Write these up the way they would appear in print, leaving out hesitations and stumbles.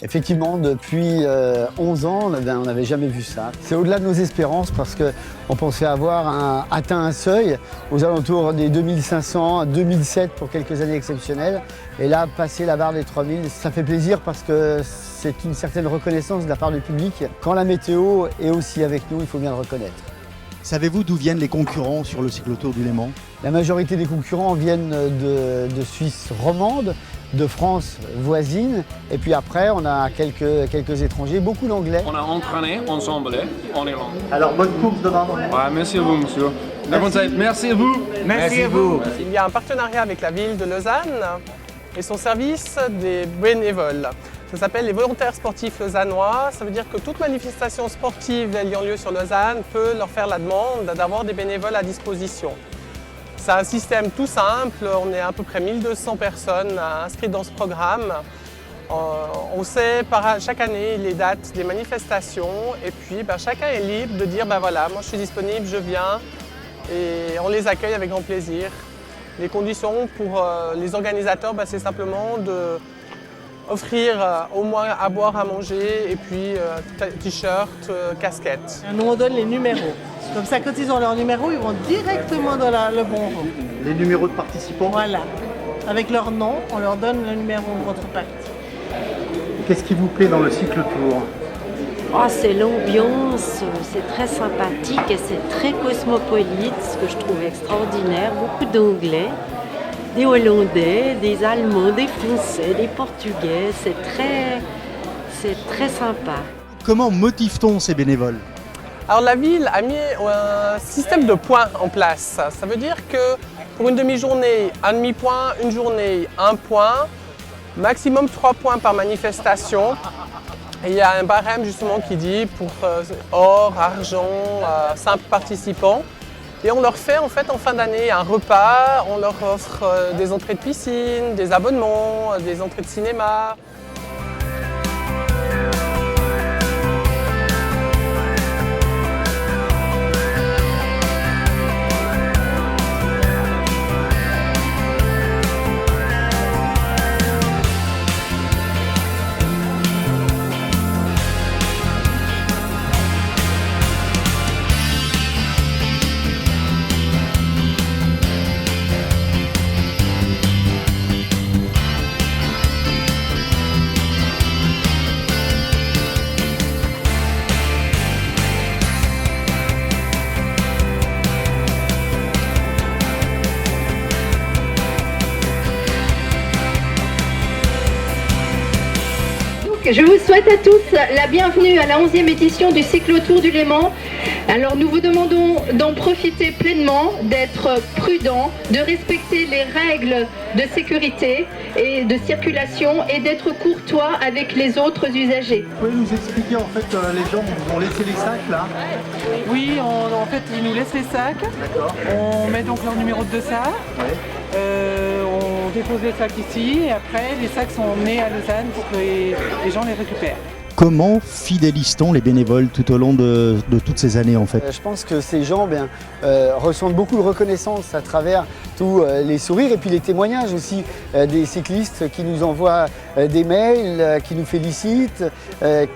Effectivement, depuis 11 ans, on n'avait jamais vu ça. C'est au-delà de nos espérances parce qu'on pensait avoir atteint un seuil aux alentours des 2500, 2007 pour quelques années exceptionnelles. Et là, passer la barre des 3000, ça fait plaisir parce que c'est une certaine reconnaissance de la part du public. Quand la météo est aussi avec nous, il faut bien le reconnaître. Savez-vous d'où viennent les concurrents sur le cyclotour du Léman? La majorité des concurrents viennent de Suisse romande, de France voisine, et puis après on a quelques étrangers, beaucoup d'anglais. On a entraîné ensemble en Irlande. Alors bonne course demain. Ouais, merci à vous, monsieur. Merci à vous. Merci à vous. Il y a un partenariat avec la ville de Lausanne et son service des bénévoles. Ça s'appelle les volontaires sportifs lausannois. Ça veut dire que toute manifestation sportive ayant lieu sur Lausanne peut leur faire la demande d'avoir des bénévoles à disposition. C'est un système tout simple, on est à peu près 1200 personnes inscrites dans ce programme. On sait chaque année les dates des manifestations et puis chacun est libre de dire voilà, moi je suis disponible, je viens et on les accueille avec grand plaisir. Les conditions pour les organisateurs, c'est simplement offrir au moins à boire, à manger et puis t-shirt, casquette. Nous on donne les numéros. Comme ça, quand ils ont leur numéro, ils vont directement dans le bon rang. Les numéros de participants. Voilà. Avec leur nom, on leur donne le numéro en contrepartie. Qu'est-ce qui vous plaît dans le cyclotour? C'est l'ambiance, c'est très sympathique et c'est très cosmopolite, ce que je trouve extraordinaire. Beaucoup d'anglais, des hollandais, des allemands, des français, des portugais. C'est très sympa. Comment motive-t-on ces bénévoles? Alors la ville a mis un système de points en place. Ça veut dire que pour une demi-journée, un demi-point, une journée, un point, maximum 3 points par manifestation. Et il y a un barème justement qui dit pour or, argent, simples participants. Et on leur fait en fin d'année un repas, on leur offre des entrées de piscine, des abonnements, des entrées de cinéma. Je vous souhaite à tous la bienvenue à la 11e édition du cyclotour du Léman. Alors nous vous demandons d'en profiter pleinement, d'être prudents, de respecter les règles de sécurité et de circulation et d'être courtois avec les autres usagers. Vous pouvez nous expliquer les gens vous ont laissé les sacs là? Oui, en fait, ils nous laissent les sacs. D'accord. On met donc leur numéro de dossard. Ouais. On dépose les sacs ici et après les sacs sont emmenés à Lausanne pour que les gens les récupèrent. Comment fidélise-t-on les bénévoles tout au long de toutes ces années en fait? Je pense que ces gens ressentent beaucoup de reconnaissance à travers tous les sourires et puis les témoignages aussi des cyclistes qui nous envoient des mails, qui nous félicitent,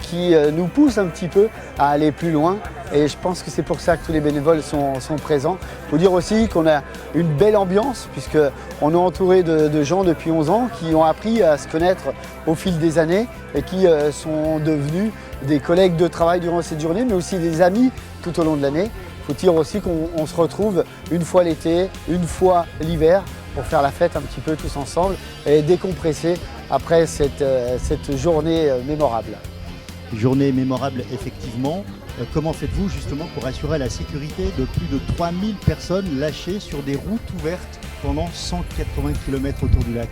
qui nous poussent un petit peu à aller plus loin. Et je pense que c'est pour ça que tous les bénévoles sont présents. Il faut dire aussi qu'on a une belle ambiance puisqu'on est entouré de gens depuis 11 ans qui ont appris à se connaître au fil des années et qui sont devenus des collègues de travail durant cette journée, mais aussi des amis tout au long de l'année. Il faut dire aussi qu'on se retrouve une fois l'été, une fois l'hiver pour faire la fête un petit peu tous ensemble et décompresser après cette journée mémorable. Journée mémorable effectivement. Comment faites-vous justement pour assurer la sécurité de plus de 3000 personnes lâchées sur des routes ouvertes pendant 180 km autour du lac?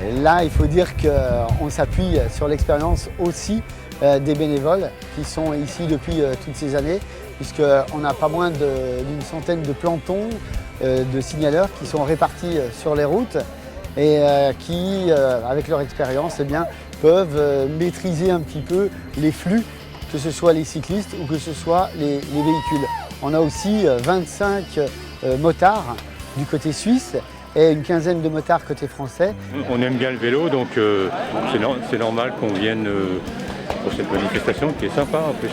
Et là, il faut dire qu'on s'appuie sur l'expérience aussi des bénévoles qui sont ici depuis toutes ces années, puisqu'on a pas moins d'une centaine de plantons, de signaleurs qui sont répartis sur les routes et qui, avec leur expérience, peuvent maîtriser un petit peu les flux, que ce soit les cyclistes ou que ce soit les véhicules. On a aussi 25 motards du côté suisse et une quinzaine de motards côté français. On aime bien le vélo, donc c'est normal qu'on vienne pour cette manifestation qui est sympa en plus.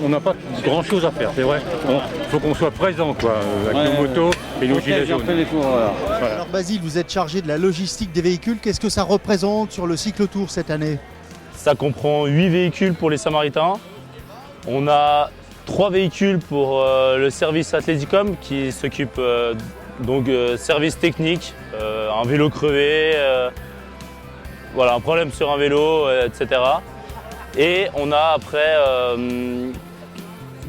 On n'a pas grand chose à faire, c'est vrai. Il faut qu'on soit présent quoi, avec nos motos et nos gilets jaunes. Voilà. Alors Basile, vous êtes chargé de la logistique des véhicules. Qu'est-ce que ça représente sur le cyclotour cette année? Ça comprend 8 véhicules pour les Samaritains. On a 3 véhicules pour le service Athleticom qui s'occupe service technique, un vélo crevé, voilà, un problème sur un vélo, etc. Et on a après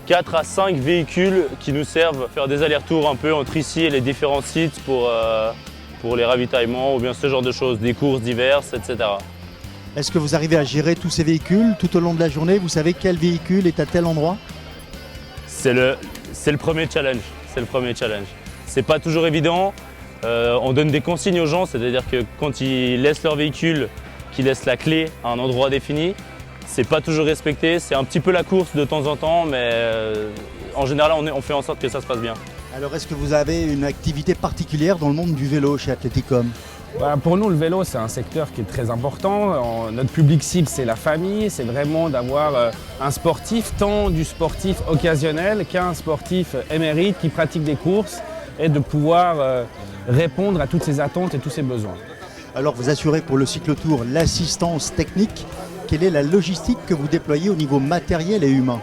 4 à 5 véhicules qui nous servent à faire des allers-retours un peu entre ici et les différents sites pour les ravitaillements ou bien ce genre de choses, des courses diverses, etc. Est-ce que vous arrivez à gérer tous ces véhicules tout au long de la journée? Vous savez quel véhicule est à tel endroit? C'est le premier challenge. C'est le premier challenge. C'est pas toujours évident. On donne des consignes aux gens, c'est-à-dire que quand ils laissent leur véhicule, qu'ils laissent la clé à un endroit défini, c'est pas toujours respecté. C'est un petit peu la course de temps en temps, mais en général, on fait en sorte que ça se passe bien. Alors, est-ce que vous avez une activité particulière dans le monde du vélo chez Athleticom? Pour nous, le vélo, c'est un secteur qui est très important. Notre public cible, c'est la famille. C'est vraiment d'avoir un sportif, tant du sportif occasionnel qu'un sportif émérite qui pratique des courses et de pouvoir répondre à toutes ses attentes et tous ses besoins. Alors, vous assurez pour le cyclotour l'assistance technique. Quelle est la logistique que vous déployez au niveau matériel et humain?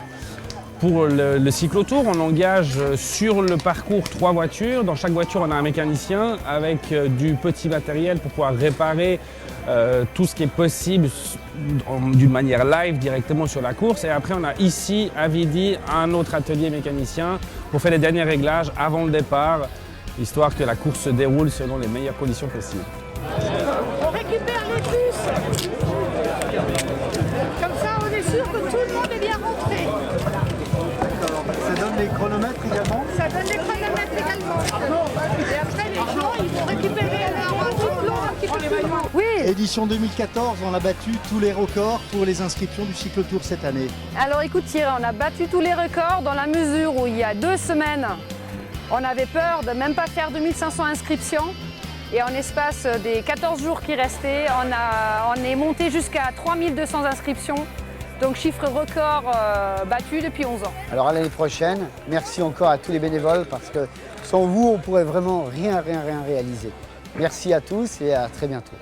Pour le cyclotour, on engage sur le parcours 3 voitures. Dans chaque voiture, on a un mécanicien avec du petit matériel pour pouvoir réparer tout ce qui est possible d'une manière live directement sur la course. Et après, on a ici, à Vidi, un autre atelier mécanicien pour faire les derniers réglages avant le départ, histoire que la course se déroule selon les meilleures conditions possibles. On récupère les puces. Comme ça, on est sûr que tout le monde est bien rentré. Ça donne les chronomètres également? Ça donne les chronomètres également. Et après, les gens, ils vont récupérer leur diplôme un petit peu plus loin. Oui. Édition 2014, on a battu tous les records pour les inscriptions du cyclotour cette année. Alors écoute Thierry, on a battu tous les records dans la mesure où il y a 2 semaines, on avait peur de même pas faire 2500 inscriptions. Et en espace des 14 jours qui restaient, on est monté jusqu'à 3200 inscriptions. Donc chiffre record battu depuis 11 ans. Alors à l'année prochaine, merci encore à tous les bénévoles parce que sans vous, on ne pourrait vraiment rien réaliser. Merci à tous et à très bientôt.